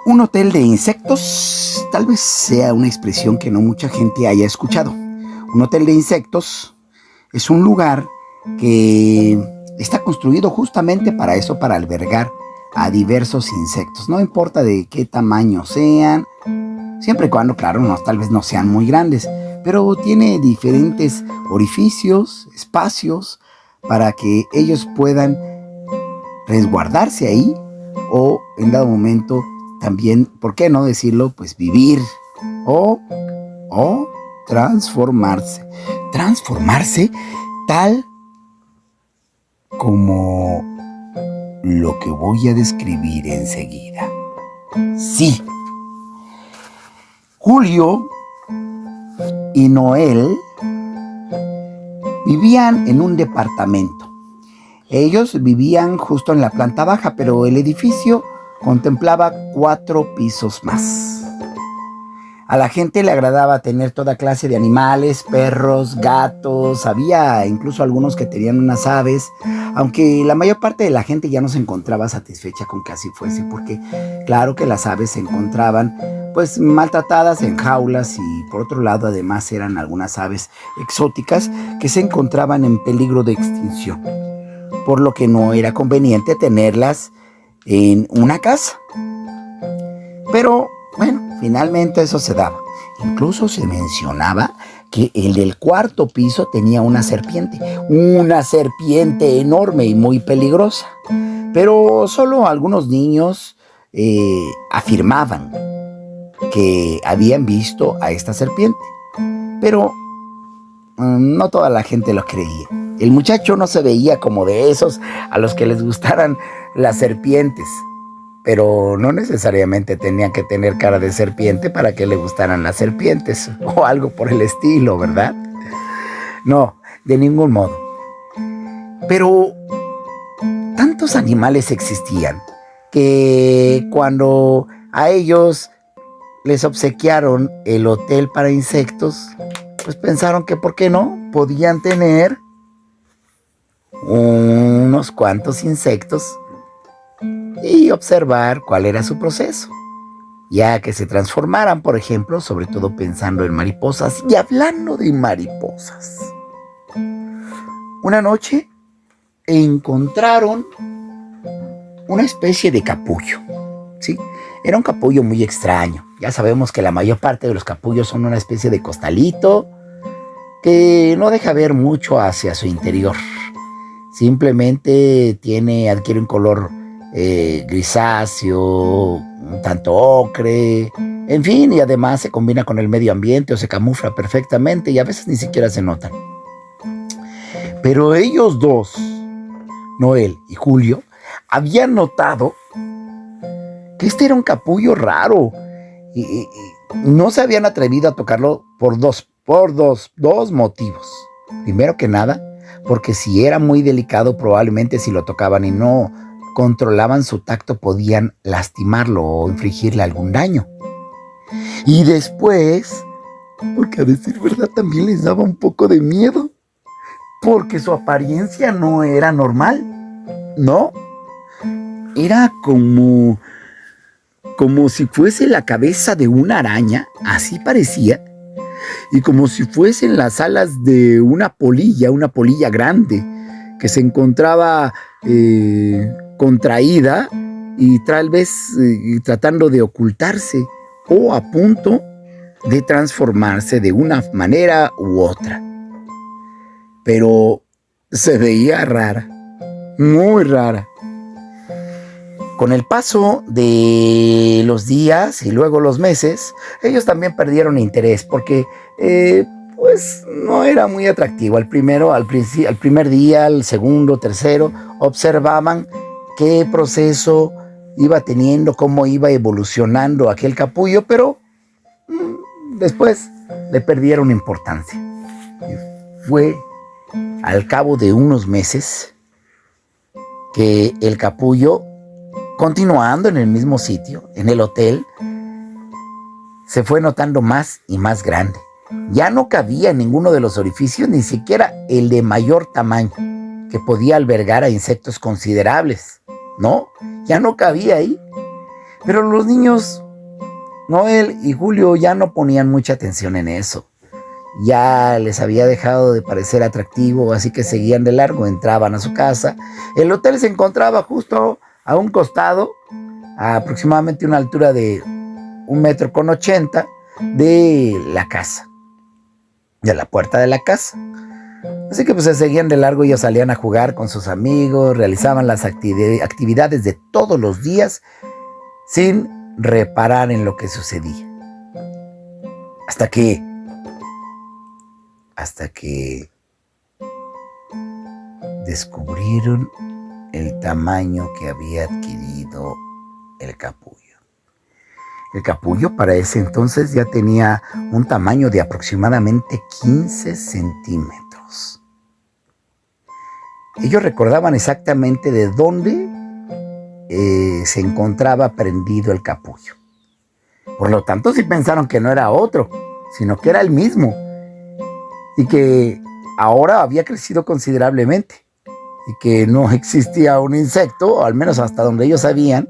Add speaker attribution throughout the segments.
Speaker 1: Un hotel de insectos tal vez sea una expresión que no mucha gente haya escuchado. Un hotel de insectos es un lugar que está construido justamente para eso, para albergar a diversos insectos. No importa de qué tamaño sean, siempre y cuando, claro, tal vez no sean muy grandes, pero tiene diferentes orificios, espacios, para que ellos puedan resguardarse ahí o en dado momento también, ¿por qué no decirlo? Pues vivir o transformarse. Transformarse tal como lo que voy a describir enseguida. Sí, Julio y Noel vivían en un departamento. Ellos vivían justo en la planta baja, pero el edificio contemplaba 4 pisos más. A la gente le agradaba tener toda clase de animales, perros, gatos, había incluso algunos que tenían unas aves, aunque la mayor parte de la gente ya no se encontraba satisfecha con que así fuese, porque claro que las aves se encontraban pues maltratadas en jaulas y por otro lado además eran algunas aves exóticas que se encontraban en peligro de extinción, por lo que no era conveniente tenerlas en una casa. Pero bueno, finalmente eso se daba. Incluso se mencionaba que el del 4.º piso tenía una serpiente enorme y muy peligrosa. Pero solo algunos niños afirmaban que habían visto a esta serpiente. Pero no toda la gente lo creía. El muchacho no se veía como de esos a los que les gustaran las serpientes, pero no necesariamente tenían que tener cara de serpiente para que le gustaran las serpientes o algo por el estilo, ¿verdad? No, de ningún modo. Pero tantos animales existían que cuando a ellos les obsequiaron el hotel para insectos, pues pensaron que por qué no podían tener unos cuantos insectos y observar cuál era su proceso, ya que se transformaran, por ejemplo, sobre todo pensando en mariposas. Y hablando de mariposas, una noche encontraron una especie de capullo, ¿sí? Era un capullo muy extraño. Ya sabemos que la mayor parte de los capullos son una especie de costalito que no deja ver mucho hacia su interior. Simplemente adquiere un color grisáceo, un tanto ocre, en fin, y además se combina con el medio ambiente o se camufla perfectamente y a veces ni siquiera se notan. Pero ellos dos, Noel y Julio, habían notado que este era un capullo raro y no se habían atrevido a tocarlo por dos motivos. Primero que nada, porque si era muy delicado, probablemente si lo tocaban y no controlaban su tacto podían lastimarlo o infligirle algún daño. Y después, porque a decir verdad también les daba un poco de miedo, porque su apariencia no era normal, ¿no? Era como si fuese la cabeza de una araña, así parecía, y como si fuesen las alas de una polilla grande, que se encontraba contraída y tal vez tratando de ocultarse o a punto de transformarse de una manera u otra. Pero se veía rara, muy rara. Con el paso de los días y luego los meses, ellos también perdieron interés porque pues no era muy atractivo. Al primer día, al segundo, tercero, observaban qué proceso iba teniendo, cómo iba evolucionando aquel capullo, pero después le perdieron importancia. Y fue al cabo de unos meses que el capullo, continuando en el mismo sitio, en el hotel, se fue notando más y más grande. Ya no cabía en ninguno de los orificios, ni siquiera el de mayor tamaño, que podía albergar a insectos considerables. No, ya no cabía ahí. Pero los niños, Noel y Julio, ya no ponían mucha atención en eso. Ya les había dejado de parecer atractivo, así que seguían de largo, entraban a su casa. El hotel se encontraba justo a un costado, a aproximadamente una altura de 1,80 m de la casa, de la puerta de la casa. Así que pues se seguían de largo, ellos salían a jugar con sus amigos, realizaban las actividades de todos los días sin reparar en lo que sucedía. Hasta que descubrieron el tamaño que había adquirido el capullo. El capullo para ese entonces ya tenía un tamaño de aproximadamente 15 centímetros. Ellos recordaban exactamente de dónde se encontraba prendido el capullo. Por lo tanto, sí pensaron que no era otro, sino que era el mismo, y que ahora había crecido considerablemente, y que no existía un insecto, o al menos hasta donde ellos sabían,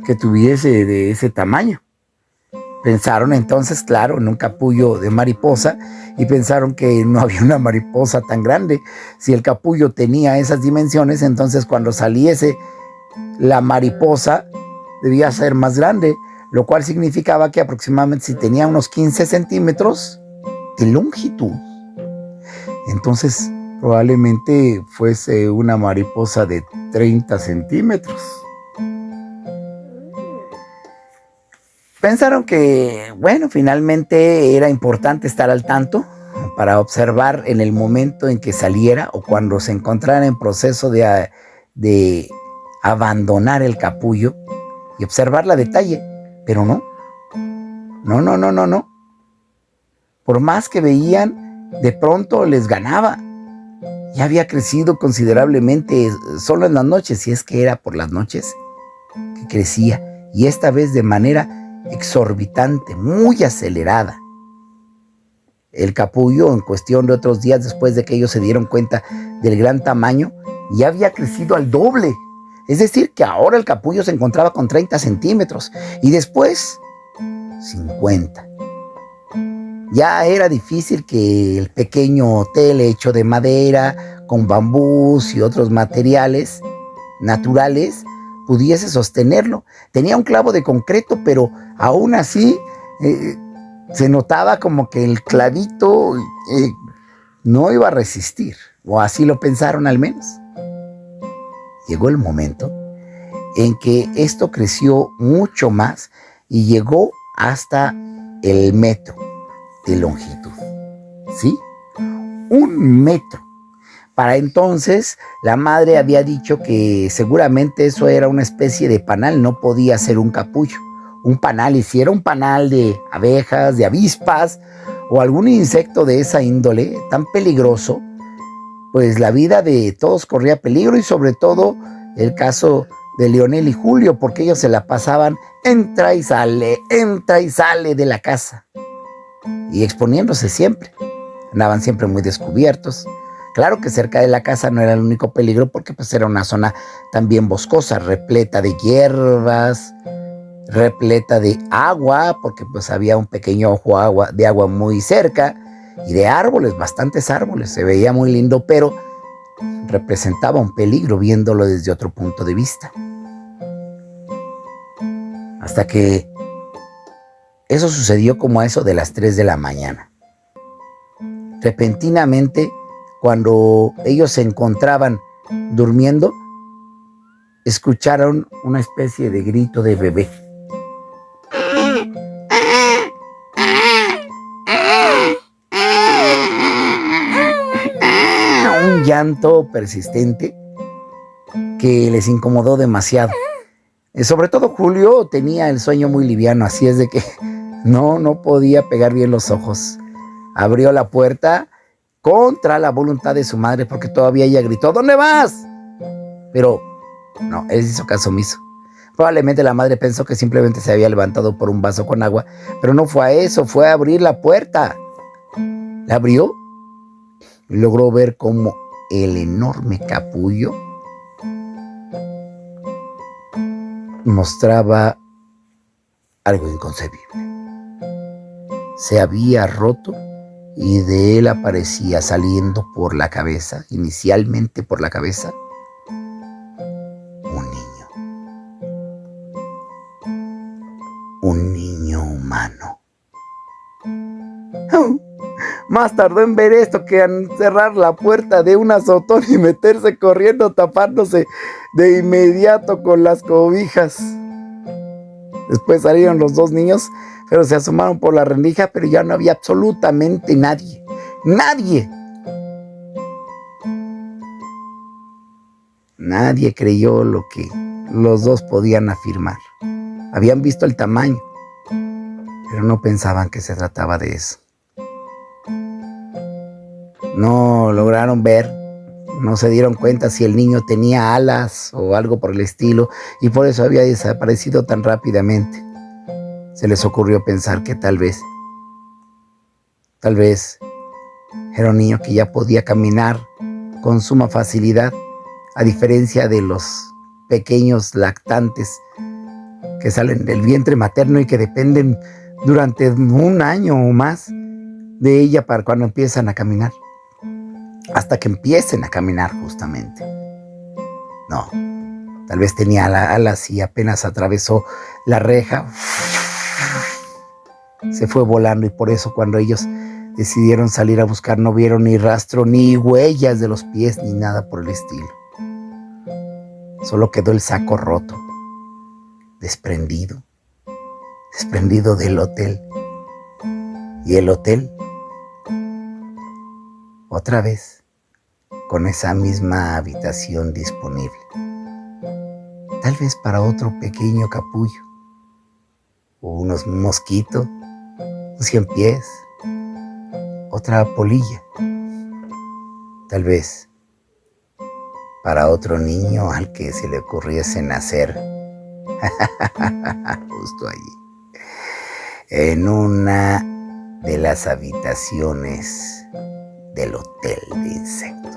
Speaker 1: que tuviese de ese tamaño. Pensaron entonces, claro, en un capullo de mariposa, y pensaron que no había una mariposa tan grande. Si el capullo tenía esas dimensiones, entonces cuando saliese la mariposa debía ser más grande, lo cual significaba que aproximadamente si tenía unos 15 centímetros de longitud, entonces probablemente fuese una mariposa de 30 centímetros. Pensaron que, bueno, finalmente era importante estar al tanto para observar en el momento en que saliera o cuando se encontrara en proceso de abandonar el capullo y observarla a detalle, pero no. Por más que veían, de pronto les ganaba. Ya había crecido considerablemente solo en las noches, si es que era por las noches que crecía, y esta vez de manera exorbitante, muy acelerada. El capullo, en cuestión de otros días después de que ellos se dieron cuenta del gran tamaño, ya había crecido al doble. Es decir, que ahora el capullo se encontraba con 30 centímetros y después 50. Ya era difícil que el pequeño hotel hecho de madera, con bambús y otros materiales naturales, pudiese sostenerlo. Tenía un clavo de concreto, pero aún así se notaba como que el clavito no iba a resistir, o así lo pensaron al menos. Llegó el momento en que esto creció mucho más y llegó hasta el metro de longitud. ¿Sí? 1 metro. Para entonces, la madre había dicho que seguramente eso era una especie de panal, no podía ser un capullo. Un panal, y si era un panal de abejas, de avispas o algún insecto de esa índole tan peligroso, pues la vida de todos corría peligro, y sobre todo el caso de Leonel y Julio, porque ellos se la pasaban entra y sale de la casa y exponiéndose siempre. Andaban siempre muy descubiertos. Claro que cerca de la casa no era el único peligro, porque pues era una zona también boscosa, repleta de hierbas, repleta de agua, porque pues había un pequeño ojo de agua muy cerca, y de árboles, bastantes árboles. Se veía muy lindo, pero representaba un peligro viéndolo desde otro punto de vista. Hasta que eso sucedió como a eso de las 3 de la mañana. Repentinamente, cuando ellos se encontraban durmiendo, escucharon una especie de grito de bebé. Un llanto persistente que les incomodó demasiado. Sobre todo Julio tenía el sueño muy liviano, así es de que no podía pegar bien los ojos. Abrió la puerta contra la voluntad de su madre, porque todavía ella gritó: ¿dónde vas? Pero no, él hizo caso omiso. Probablemente la madre pensó que simplemente se había levantado por un vaso con agua, pero no fue a eso, fue a abrir la puerta. La abrió y logró ver cómo el enorme capullo mostraba algo inconcebible. Se había roto y de él aparecía saliendo por la cabeza, inicialmente por la cabeza, un niño humano. Más tardó en ver esto que en cerrar la puerta de un azotón y meterse corriendo, tapándose de inmediato con las cobijas. Después salieron los dos niños, pero se asomaron por la rendija, pero ya no había absolutamente nadie. ¡Nadie! Nadie creyó lo que los dos podían afirmar. Habían visto el tamaño, pero no pensaban que se trataba de eso. No lograron ver, no se dieron cuenta si el niño tenía alas o algo por el estilo, y por eso había desaparecido tan rápidamente. Se les ocurrió pensar que tal vez era un niño que ya podía caminar con suma facilidad, a diferencia de los pequeños lactantes que salen del vientre materno y que dependen durante un año o más de ella para cuando empiezan a caminar. Hasta que empiecen a caminar justamente. No, tal vez tenía alas y apenas atravesó la reja, se fue volando, y por eso cuando ellos decidieron salir a buscar no vieron ni rastro, ni huellas de los pies, ni nada por el estilo. Solo quedó el saco roto, desprendido del hotel. Y el hotel, otra vez, con esa misma habitación disponible. Tal vez para otro pequeño capullo, o unos mosquitos, un 100 pies, otra polilla. Tal vez para otro niño al que se le ocurriese nacer justo allí, en una de las habitaciones del hotel de insectos.